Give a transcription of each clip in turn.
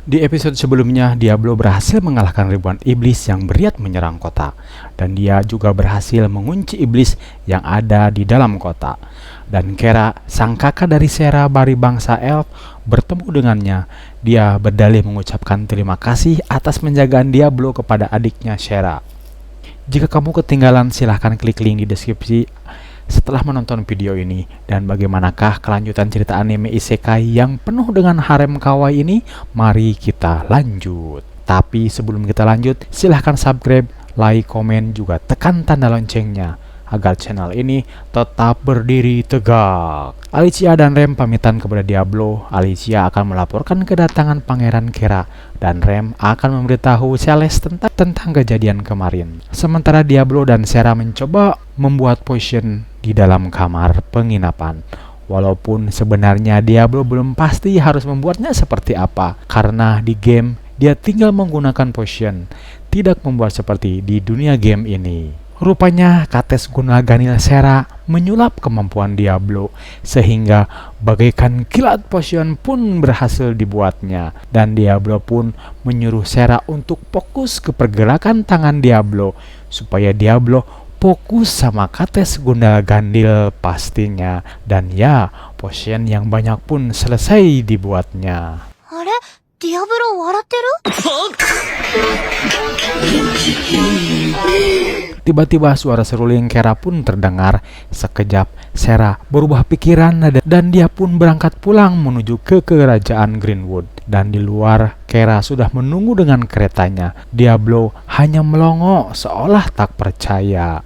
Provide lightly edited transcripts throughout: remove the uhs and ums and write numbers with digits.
Di episode sebelumnya, Diablo berhasil mengalahkan ribuan iblis yang berniat menyerang kota. Dan dia juga berhasil mengunci iblis yang ada di dalam kota. Dan Kera, sang kakak dari Sera dari bangsa elf, bertemu dengannya. Dia berdalih mengucapkan terima kasih atas penjagaan Diablo kepada adiknya Sera. Jika kamu ketinggalan, silahkan klik link di deskripsi setelah menonton video ini. Dan bagaimanakah kelanjutan cerita anime isekai yang penuh dengan harem kawaii ini? Mari kita lanjut. Tapi sebelum kita lanjut, silahkan subscribe, like, komen, juga tekan tanda loncengnya agar channel ini tetap berdiri tegak. Alicia dan Rem pamitan kepada Diablo. Alicia akan melaporkan kedatangan Pangeran Kera dan Rem akan memberitahu Celeste tentang kejadian kemarin. Sementara Diablo dan Sera mencoba membuat potion di dalam kamar penginapan. Walaupun sebenarnya Diablo belum pasti harus membuatnya seperti apa, karena di game dia tinggal menggunakan potion, tidak membuat seperti di dunia game ini. Rupanya Kates Gunaganil Sera menyulap kemampuan Diablo sehingga bagaikan kilat potion pun berhasil dibuatnya, dan Diablo pun menyuruh Sera untuk fokus ke pergerakan tangan Diablo supaya Diablo fokus sama Kates Gunaganil pastinya, dan ya, potion yang banyak pun selesai dibuatnya. Diablo 笑ってる? Tiba-tiba suara seruling Kera pun terdengar. Sekejap, Sera berubah pikiran dan dia pun berangkat pulang menuju ke kerajaan Greenwood. Dan di luar, Kera sudah menunggu dengan keretanya. Diablo hanya melongo seolah tak percaya.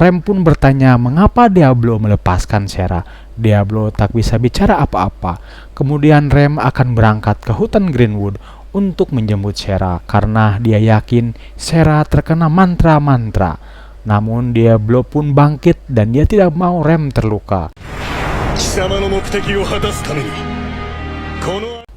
Rem pun bertanya mengapa Diablo melepaskan Sera. Diablo tak bisa bicara apa-apa. Kemudian Rem akan berangkat ke hutan Greenwood untuk menjemput Sera karena dia yakin Sera terkena mantra-mantra. Namun Diablo pun bangkit dan dia tidak mau Rem terluka.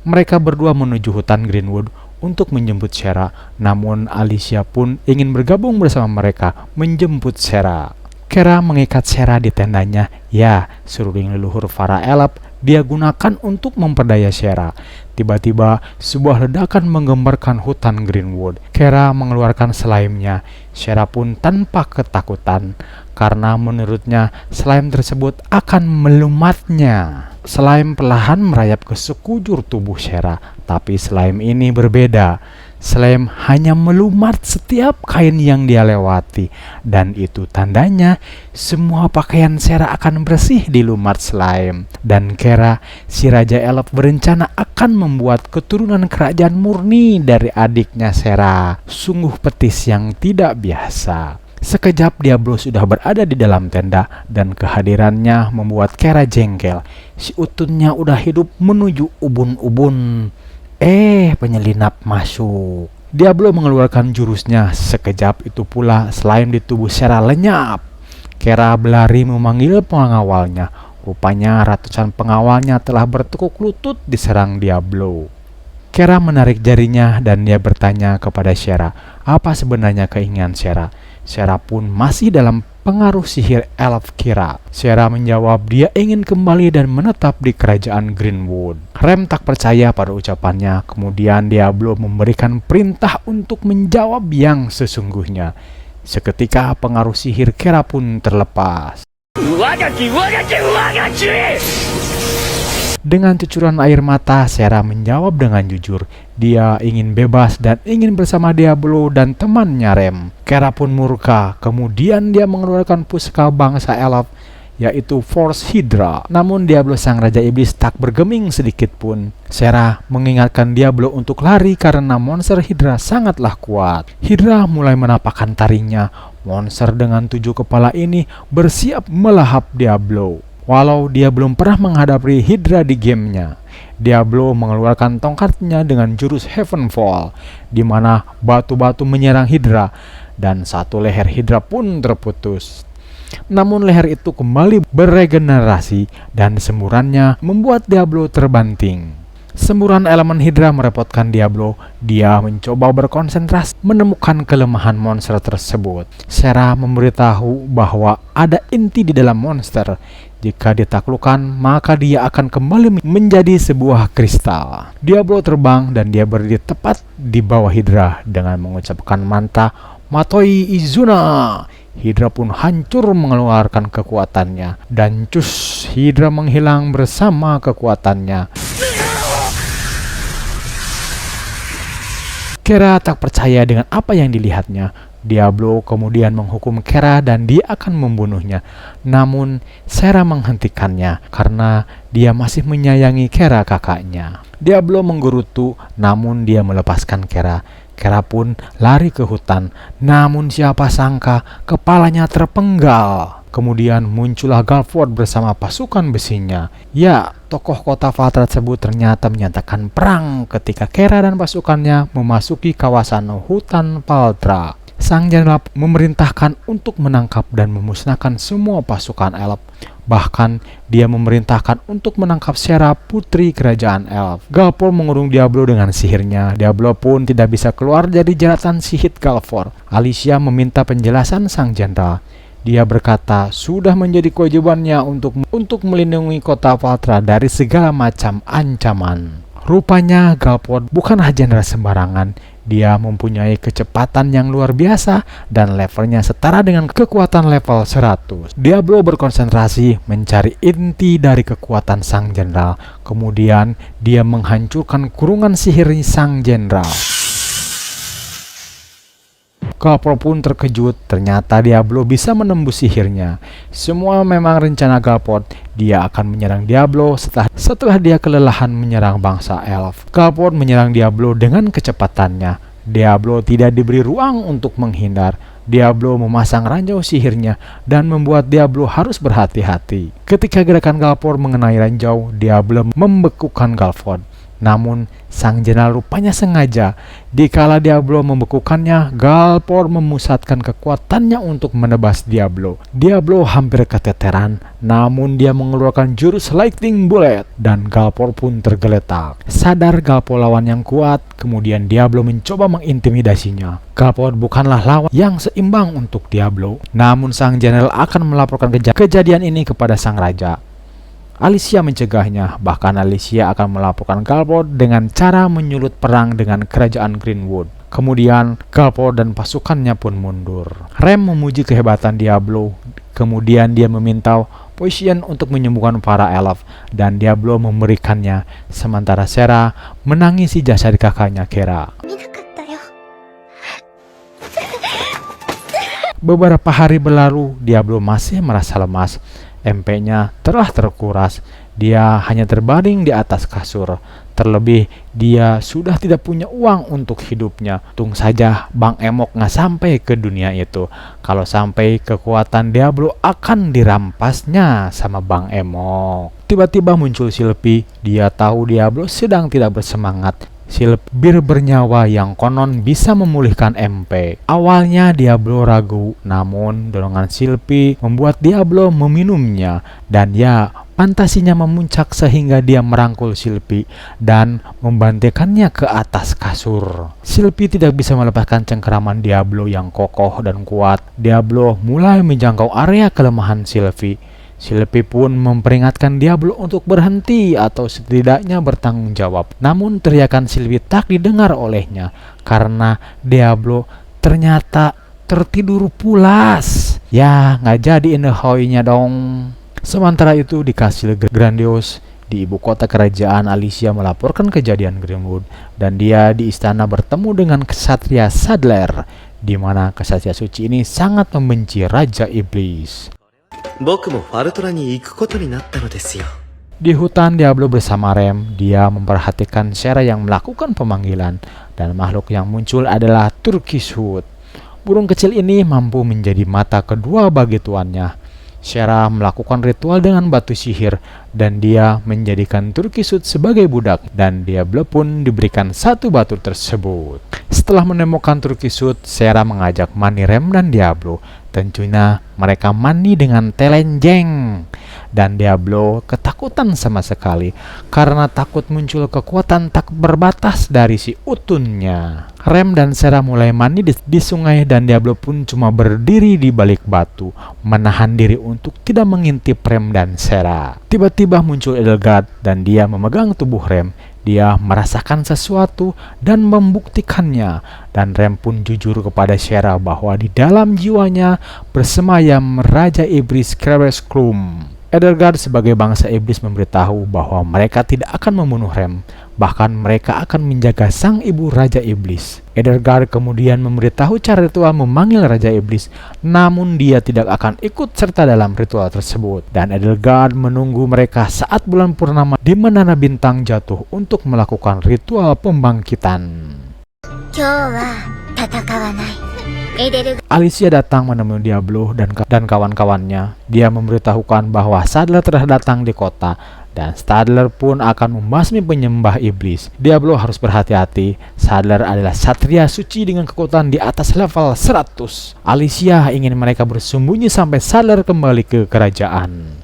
Mereka berdua menuju hutan Greenwood untuk menjemput Sera, namun Alicia pun ingin bergabung bersama mereka menjemput Sera. Kera mengikat Sera di tendanya. Ya, seruling leluhur para elf dia gunakan untuk memperdaya Sera. Tiba-tiba sebuah ledakan menggemparkan hutan Greenwood. Kera mengeluarkan slime-nya. Sera pun tanpa ketakutan karena menurutnya slime tersebut akan melumatnya. Slime perlahan merayap ke sekujur tubuh Sera, tapi slime ini berbeda. Slime hanya melumat setiap kain yang dia lewati, dan itu tandanya semua pakaian Sera akan bersih dilumat slime. Dan Kera, si Raja Elf, berencana akan membuat keturunan kerajaan murni dari adiknya Sera. Sungguh petis yang tidak biasa. Sekejap Diablo sudah berada di dalam tenda dan kehadirannya membuat Kera jengkel. Si utunnya udah hidup menuju ubun-ubun. Penyelinap masuk. Diablo mengeluarkan jurusnya. Sekejap itu pula slime di tubuh Sera lenyap. Kera berlari memanggil pengawalnya. Rupanya ratusan pengawalnya telah bertekuk lutut diserang Diablo. Kera menarik jarinya dan dia bertanya kepada Sera apa sebenarnya keinginan Sera. Sera pun masih dalam pengaruh sihir elf Kera. Sera menjawab dia ingin kembali dan menetap di kerajaan Greenwood. Rem tak percaya pada ucapannya. Kemudian Diablo memberikan perintah untuk menjawab yang sesungguhnya. Seketika pengaruh sihir Kera pun terlepas. Dengan cucuran air mata, Sera menjawab dengan jujur. Dia ingin bebas dan ingin bersama Diablo dan temannya Rem. Kera pun murka. Kemudian dia mengeluarkan pusaka bangsa elf, yaitu Force Hydra. Namun Diablo sang Raja Iblis tak bergeming sedikit pun. Sera mengingatkan Diablo untuk lari karena monster Hydra sangatlah kuat. Hydra mulai menapakkan taringnya. Monster dengan 7 kepala ini bersiap melahap Diablo. Walau dia belum pernah menghadapi Hydra di gamenya, Diablo mengeluarkan tongkatnya dengan jurus Heavenfall, di mana batu-batu menyerang Hydra, dan satu leher Hydra pun terputus. Namun leher itu kembali beregenerasi, dan semburannya membuat Diablo terbanting. Semburan elemen Hydra merepotkan Diablo. Dia mencoba berkonsentrasi menemukan kelemahan monster tersebut. Sera memberitahu bahwa ada inti di dalam monster. Jika ditaklukkan, maka dia akan kembali menjadi sebuah kristal. Diablo terbang dan dia berdiri tepat di bawah Hydra dengan mengucapkan mantra Matoi Izuna. Hydra pun hancur mengeluarkan kekuatannya, dan cus, Hydra menghilang bersama kekuatannya. Kera tak percaya dengan apa yang dilihatnya. Diablo kemudian menghukum Kera dan dia akan membunuhnya. Namun Sera menghentikannya karena dia masih menyayangi Kera kakaknya. Diablo menggerutu, namun dia melepaskan Kera. Kera pun lari ke hutan, namun siapa sangka kepalanya terpenggal. Kemudian muncullah Galford bersama pasukan besinya. Ya, tokoh kota Valtra tersebut ternyata menyatakan perang ketika Kera dan pasukannya memasuki kawasan hutan Valtra. Sang jenderal memerintahkan untuk menangkap dan memusnahkan semua pasukan elf. Bahkan dia memerintahkan untuk menangkap Sera, putri kerajaan elf. Galford mengurung Diablo dengan sihirnya. Diablo pun tidak bisa keluar dari jeratan sihir Galford. Alicia meminta penjelasan sang jenderal. Dia berkata sudah menjadi kewajibannya untuk melindungi kota Valtra dari segala macam ancaman. Rupanya Galford bukanlah jenderal sembarangan. Dia mempunyai kecepatan yang luar biasa dan levelnya setara dengan kekuatan level 100. Diablo berkonsentrasi mencari inti dari kekuatan sang jenderal. Kemudian dia menghancurkan kurungan sihir sang jenderal. Galford pun terkejut, ternyata Diablo bisa menembus sihirnya. Semua memang rencana Galford. Dia akan menyerang Diablo setelah dia kelelahan menyerang bangsa elf. Galford menyerang Diablo dengan kecepatannya. Diablo tidak diberi ruang untuk menghindar. Diablo memasang ranjau sihirnya dan membuat Diablo harus berhati-hati. Ketika gerakan Galford mengenai ranjau, Diablo membekukan Galford. Namun, sang jenderal rupanya sengaja. Dikala Diablo membekukannya, Galford memusatkan kekuatannya untuk menebas Diablo. Diablo hampir keteteran, namun dia mengeluarkan jurus Lightning Bullet, dan Galford pun tergeletak. Sadar Galford lawan yang kuat, kemudian Diablo mencoba mengintimidasinya. Galford bukanlah lawan yang seimbang untuk Diablo, namun sang jenderal akan melaporkan kejadian ini kepada sang raja. Alicia mencegahnya, bahkan Alicia akan melaporkan Galford dengan cara menyulut perang dengan kerajaan Greenwood. Kemudian Galford dan pasukannya pun mundur. Rem memuji kehebatan Diablo, kemudian dia meminta Poison untuk menyembuhkan para elf, dan Diablo memberikannya, sementara Sera menangisi jasad kakaknya Kera. Beberapa hari berlalu, Diablo masih merasa lemas. MP-nya telah terkuras. Dia hanya terbaring di atas kasur. Terlebih, dia sudah tidak punya uang untuk hidupnya. Untung saja Bang Emok nggak sampai ke dunia itu. Kalau sampai, kekuatan Diablo akan dirampasnya sama Bang Emok. Tiba-tiba muncul Sylvie. Dia tahu Diablo sedang tidak bersemangat. Bir bernyawa yang konon bisa memulihkan MP. Awalnya Diablo ragu, namun dorongan Sylvie membuat Diablo meminumnya, dan ya, fantasinya memuncak sehingga dia merangkul Sylvie dan membantaikannya ke atas kasur. Sylvie tidak bisa melepaskan cengkeraman Diablo yang kokoh dan kuat. Diablo mulai menjangkau area kelemahan Sylvie. Sylvie pun memperingatkan Diablo untuk berhenti atau setidaknya bertanggung jawab. Namun teriakan Sylvie tak didengar olehnya karena Diablo ternyata tertidur pulas. Ya, nggak jadi Indehoy-nya dong. Sementara itu di kastil Grandios di ibu kota kerajaan, Alicia melaporkan kejadian Greenwood, dan dia di istana bertemu dengan Ksatria Sadler, di mana Ksatria suci ini sangat membenci Raja Iblis. Di hutan Diablo bersama Rem, dia memperhatikan Sera yang melakukan pemanggilan, dan makhluk yang muncul adalah Turkishwood. Burung kecil ini mampu menjadi mata kedua bagi tuannya. Sera melakukan ritual dengan batu sihir, dan dia menjadikan Turkishwood sebagai budak, dan Diablo pun diberikan satu batu tersebut. Setelah menemukan Turkishwood, Sera mengajak mandi Rem dan Diablo. Tentunya mereka mandi dengan telenjeng, dan Diablo ketakutan sama sekali karena takut muncul kekuatan tak berbatas dari si utunnya. Rem dan Sera mulai mandi di sungai dan Diablo pun cuma berdiri di balik batu, menahan diri untuk tidak mengintip Rem dan Sera. Tiba-tiba muncul Edelgard dan dia memegang tubuh Rem. Dia merasakan sesuatu dan membuktikannya, dan Rem pun jujur kepada Sera bahwa di dalam jiwanya bersemayam Raja Iblis Krevesklum. Edelgard sebagai bangsa iblis memberitahu bahwa mereka tidak akan membunuh Rem, bahkan mereka akan menjaga sang ibu Raja Iblis. Edelgard kemudian memberitahu cara ritual memanggil Raja Iblis, namun dia tidak akan ikut serta dalam ritual tersebut. Dan Edelgard menunggu mereka saat bulan purnama di menara bintang jatuh untuk melakukan ritual pembangkitan. Alicia datang menemui Diablo dan kawan-kawannya. Dia memberitahukan bahwa Sadler telah datang di kota dan Sadler pun akan membasmi penyembah iblis. Diablo harus berhati-hati. Sadler adalah satria suci dengan kekuatan di atas level 100. Alicia ingin mereka bersembunyi sampai Sadler kembali ke kerajaan.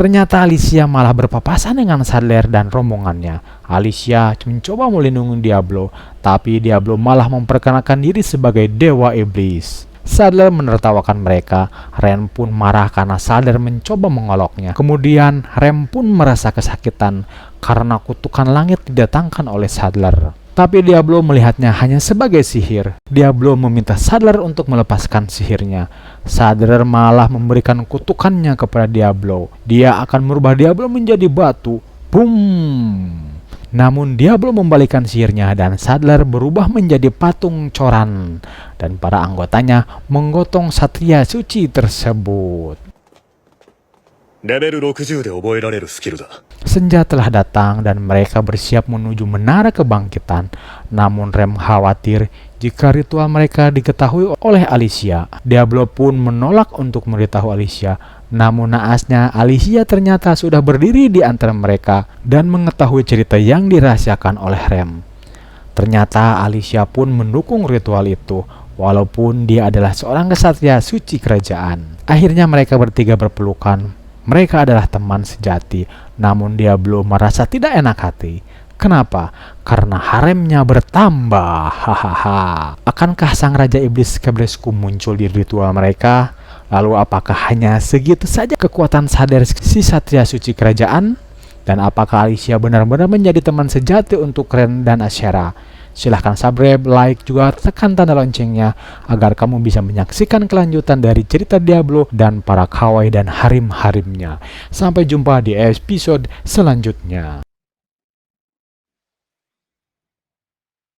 Ternyata Alicia malah berpapasan dengan Sadler dan rombongannya. Alicia mencoba melindungi Diablo, tapi Diablo malah memperkenalkan diri sebagai dewa iblis. Sadler menertawakan mereka. Ren pun marah karena Sadler mencoba mengoloknya. Kemudian Rem pun merasa kesakitan karena kutukan langit didatangkan oleh Sadler. Tapi Diablo melihatnya hanya sebagai sihir. Diablo meminta Sadler untuk melepaskan sihirnya. Sadler malah memberikan kutukannya kepada Diablo. Dia akan merubah Diablo menjadi batu. Boom! Namun Diablo membalikan sihirnya dan Sadler berubah menjadi patung coran. Dan para anggotanya menggotong satria suci tersebut. Senja telah datang dan mereka bersiap menuju menara kebangkitan. Namun Rem khawatir jika ritual mereka diketahui oleh Alicia. Diablo pun menolak untuk memberitahu Alicia. Namun naasnya Alicia ternyata sudah berdiri di antara mereka dan mengetahui cerita yang dirahasiakan oleh Rem. Ternyata Alicia pun mendukung ritual itu, walaupun dia adalah seorang kesatria suci kerajaan. Akhirnya mereka bertiga berpelukan. Mereka adalah teman sejati, namun Diablo merasa tidak enak hati. Kenapa? Karena haremnya bertambah. Hahaha. Akankah sang Raja Iblis Krevesklum muncul di ritual mereka? Lalu apakah hanya segitu saja kekuatan sadar si satria suci kerajaan? Dan apakah Alicia benar-benar menjadi teman sejati untuk Ren dan Sera? Silahkan subscribe, like, juga tekan tanda loncengnya agar kamu bisa menyaksikan kelanjutan dari cerita Diablo dan para kawaii dan harim-harimnya. Sampai jumpa di episode selanjutnya.